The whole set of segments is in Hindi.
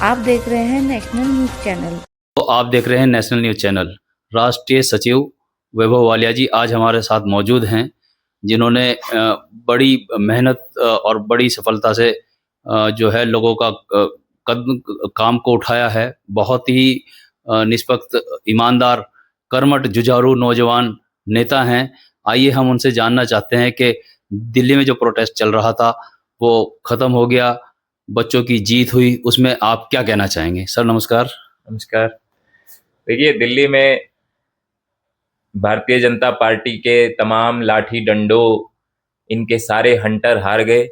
आप देख रहे हैं नेशनल न्यूज चैनल। तो आप देख रहे हैं नेशनल न्यूज चैनल। राष्ट्रीय सचिव वैभव वालिया जी आज हमारे साथ मौजूद हैं, जिन्होंने बड़ी मेहनत और बड़ी सफलता से जो है लोगों का कदम काम को उठाया है। बहुत ही निष्पक्ष, ईमानदार, कर्मठ, जुझारू नौजवान नेता हैं। आइए हम उनसे जानना चाहते हैं कि दिल्ली में जो प्रोटेस्ट चल रहा था वो ख़त्म हो गया, बच्चों की जीत हुई, उसमें आप क्या कहना चाहेंगे? सर नमस्कार। नमस्कार। देखिए, दिल्ली में भारतीय जनता पार्टी के तमाम लाठी डंडों, इनके सारे हंटर हार गए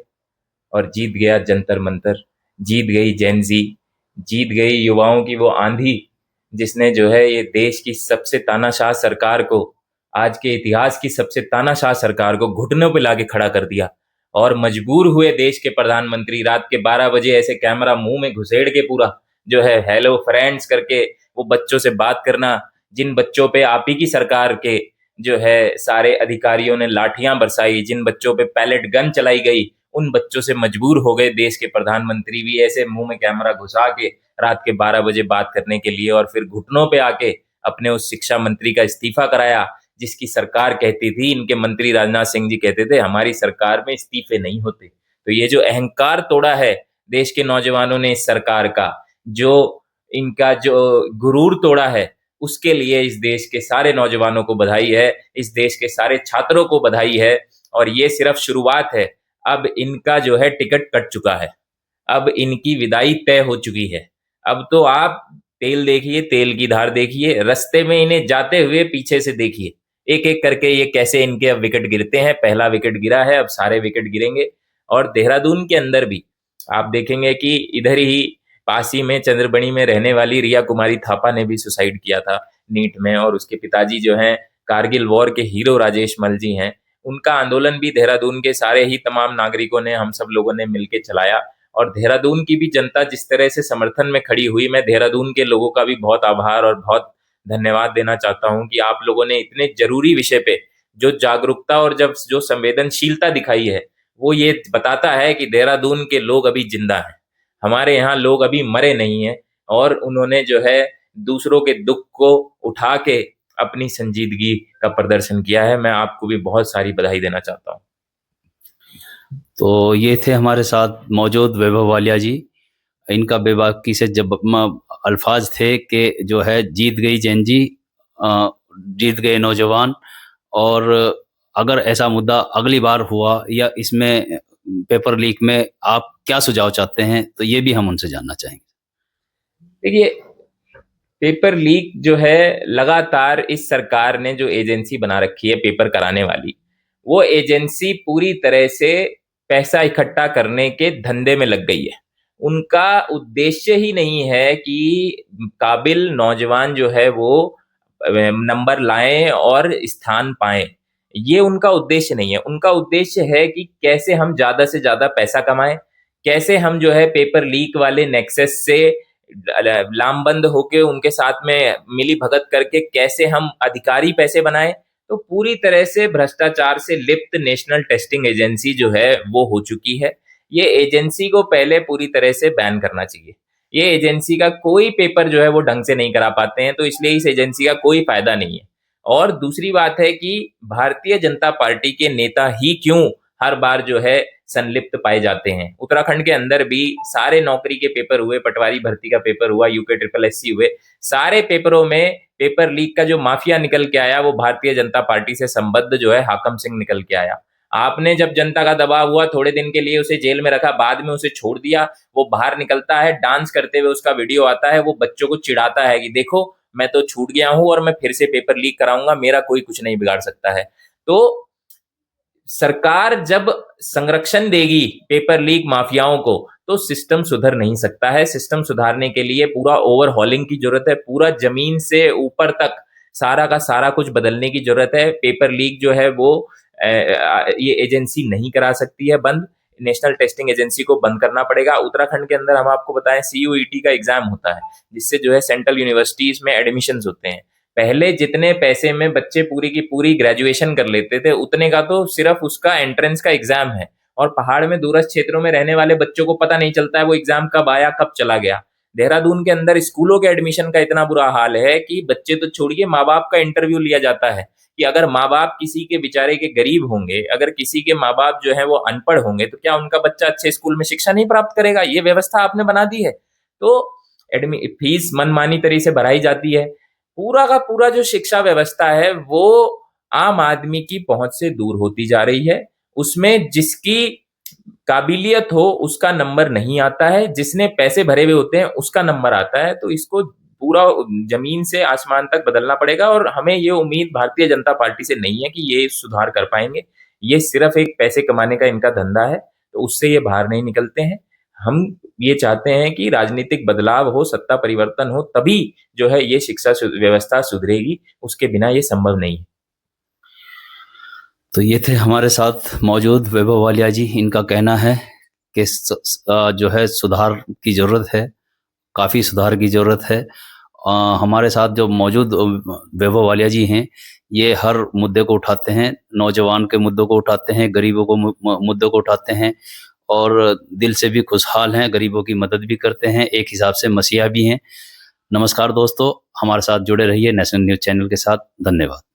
और जीत गया जंतर मंतर, जीत गई जेनजी, जीत गई युवाओं की वो आंधी जिसने जो है ये देश की सबसे तानाशाह सरकार को, आज के इतिहास की सबसे तानाशाह सरकार को घुटनों पे लाके खड़ा कर दिया। और मजबूर हुए देश के प्रधानमंत्री रात के 12 बजे ऐसे कैमरा मुंह में घुसेड़ के पूरा जो है हेलो फ्रेंड्स करके वो बच्चों से बात करना, जिन बच्चों पे आप ही की सरकार के जो है सारे अधिकारियों ने लाठियां बरसाई, जिन बच्चों पे पैलेट गन चलाई गई, उन बच्चों से मजबूर हो गए देश के प्रधानमंत्री भी ऐसे मुंह में कैमरा घुसा के रात के 12 बजे बात करने के लिए, और फिर घुटनों पे आके अपने उस शिक्षा मंत्री का इस्तीफा कराया जिसकी सरकार कहती थी, इनके मंत्री राजनाथ सिंह जी कहते थे हमारी सरकार में इस्तीफे नहीं होते। तो ये जो अहंकार तोड़ा है देश के नौजवानों ने इस सरकार का, जो इनका जो गुरूर तोड़ा है, उसके लिए इस देश के सारे नौजवानों को बधाई है, इस देश के सारे छात्रों को बधाई है। और ये सिर्फ शुरुआत है, अब इनका जो है टिकट कट चुका है, अब इनकी विदाई तय हो चुकी है। अब तो आप तेल देखिए, तेल की धार देखिए, रास्ते में इन्हें जाते हुए पीछे से देखिए, एक एक करके ये कैसे इनके अब विकेट गिरते हैं। पहला विकेट गिरा है, अब सारे विकेट गिरेंगे। और देहरादून के अंदर भी आप देखेंगे कि इधर ही पास ही में चंद्रबनी में रहने वाली रिया कुमारी थापा ने भी सुसाइड किया था नीट में, और उसके पिताजी जो हैं कारगिल वॉर के हीरो राजेश मल जी हैं। उनका आंदोलन भी देहरादून के सारे ही तमाम नागरिकों ने, हम सब लोगों ने मिलकर चलाया। और देहरादून की भी जनता जिस तरह से समर्थन में खड़ी हुई, मैं देहरादून के लोगों का भी बहुत आभार और बहुत धन्यवाद देना चाहता हूं कि आप लोगों ने इतने जरूरी विषय पे जो जागरूकता और जब जो संवेदनशीलता दिखाई है, वो ये बताता है कि देहरादून के लोग अभी जिंदा हैं, हमारे यहाँ लोग अभी मरे नहीं हैं। और उन्होंने जो है दूसरों के दुख को उठा के अपनी संजीदगी का प्रदर्शन किया है। मैं आपको भी बहुत सारी बधाई देना चाहता हूँ। तो ये थे हमारे साथ मौजूद वैभव वालिया जी। इनका बेबाकी से जब अल्फाज थे कि जो है जीत गई जेनजी, जीत गए नौजवान। और अगर ऐसा मुद्दा अगली बार हुआ या इसमें पेपर लीक में आप क्या सुझाव चाहते हैं, तो ये भी हम उनसे जानना चाहेंगे। देखिए, पेपर लीक जो है लगातार इस सरकार ने जो एजेंसी बना रखी है पेपर कराने वाली, वो एजेंसी पूरी तरह से पैसा इकट्ठा करने के धंधे में लग गई है। उनका उद्देश्य ही नहीं है कि काबिल नौजवान जो है वो नंबर लाएं और स्थान पाएं, ये उनका उद्देश्य नहीं है। उनका उद्देश्य है कि कैसे हम ज्यादा से ज्यादा पैसा कमाएं, कैसे हम जो है पेपर लीक वाले नेक्सस से लामबंद होके उनके साथ में मिली भगत करके कैसे हम अधिकारी पैसे बनाएं। तो पूरी तरह से भ्रष्टाचार से लिप्त नेशनल टेस्टिंग एजेंसी जो है वो हो चुकी है। ये एजेंसी को पहले पूरी तरह से बैन करना चाहिए। ये एजेंसी का कोई पेपर जो है वो ढंग से नहीं करा पाते हैं, तो इसलिए इस एजेंसी का कोई फायदा नहीं है। और दूसरी बात है कि भारतीय जनता पार्टी के नेता ही क्यों हर बार जो है संलिप्त पाए जाते हैं। उत्तराखंड के अंदर भी सारे नौकरी के पेपर हुए, पटवारी भर्ती का पेपर हुआ, यूके ट्रिपल एससी हुए, सारे पेपरों में पेपर लीक का जो माफिया निकल के आया वो भारतीय जनता पार्टी से संबद्ध जो है हाकम सिंह निकल के आया। आपने जब जनता का दबाव हुआ थोड़े दिन के लिए उसे जेल में रखा, बाद में उसे छोड़ दिया। वो बाहर निकलता है, डांस करते हुए उसका वीडियो आता है, वो बच्चों को चिढ़ाता है कि देखो मैं तो छूट गया हूं और मैं फिर से पेपर लीक कराऊंगा, मेरा कोई कुछ नहीं बिगाड़ सकता है। तो सरकार जब संरक्षण देगी पेपर लीक माफियाओं को तो सिस्टम सुधर नहीं सकता है। सिस्टम सुधारने के लिए पूरा ओवरहॉलिंग की जरूरत है, पूरा जमीन से ऊपर तक सारा का सारा कुछ बदलने की जरूरत है। पेपर लीक जो है वो ये एजेंसी नहीं करा सकती है बंद, नेशनल टेस्टिंग एजेंसी को बंद करना पड़ेगा। उत्तराखंड के अंदर हम आपको बताएं सीयूईटी का एग्जाम होता है, जिससे जो है सेंट्रल यूनिवर्सिटीज में एडमिशंस होते हैं। पहले जितने पैसे में बच्चे पूरी की पूरी ग्रेजुएशन कर लेते थे, उतने का तो सिर्फ उसका एंट्रेंस का एग्जाम है। और पहाड़ में दूरस्थ क्षेत्रों में रहने वाले बच्चों को पता नहीं चलता है वो एग्जाम कब आया कब चला गया। देहरादून के अंदर स्कूलों के एडमिशन का इतना बुरा हाल है कि बच्चे तो छोड़िए, माँ बाप का इंटरव्यू लिया जाता है कि अगर माँ बाप किसी के बेचारे के गरीब होंगे, अगर किसी के माँ बाप जो है वो अनपढ़ होंगे, तो क्या उनका बच्चा अच्छे स्कूल में शिक्षा नहीं प्राप्त करेगा? ये व्यवस्था आपने बना दी है। तो फीस मनमानी तरीके से भराई जाती है। पूरा का पूरा जो शिक्षा व्यवस्था है वो आम आदमी की पहुंच से दूर होती जा रही है। उसमें जिसकी काबिलियत हो उसका नंबर नहीं आता है, जिसने पैसे भरे हुए होते हैं उसका नंबर आता है। तो इसको पूरा जमीन से आसमान तक बदलना पड़ेगा, और हमें ये उम्मीद भारतीय जनता पार्टी से नहीं है कि ये सुधार कर पाएंगे। ये सिर्फ एक पैसे कमाने का इनका धंधा है, तो उससे ये बाहर नहीं निकलते हैं। हम ये चाहते हैं कि राजनीतिक बदलाव हो, सत्ता परिवर्तन हो, तभी जो है ये शिक्षा व्यवस्था सुधरेगी, उसके बिना ये संभव नहीं है। तो ये थे हमारे साथ मौजूद वैभव वालिया जी। इनका कहना है कि जो है सुधार की ज़रूरत है, काफ़ी सुधार की ज़रूरत है। हमारे साथ जो मौजूद वैभव वालिया जी हैं, ये हर मुद्दे को उठाते हैं, नौजवान के मुद्दों को उठाते हैं, गरीबों को मुद्दों को उठाते हैं, और दिल से भी खुशहाल हैं, गरीबों की मदद भी करते हैं, एक हिसाब से मसीहा भी हैं। नमस्कार दोस्तों, हमारे साथ जुड़े रहिए नेशनल न्यूज़ चैनल के साथ। धन्यवाद।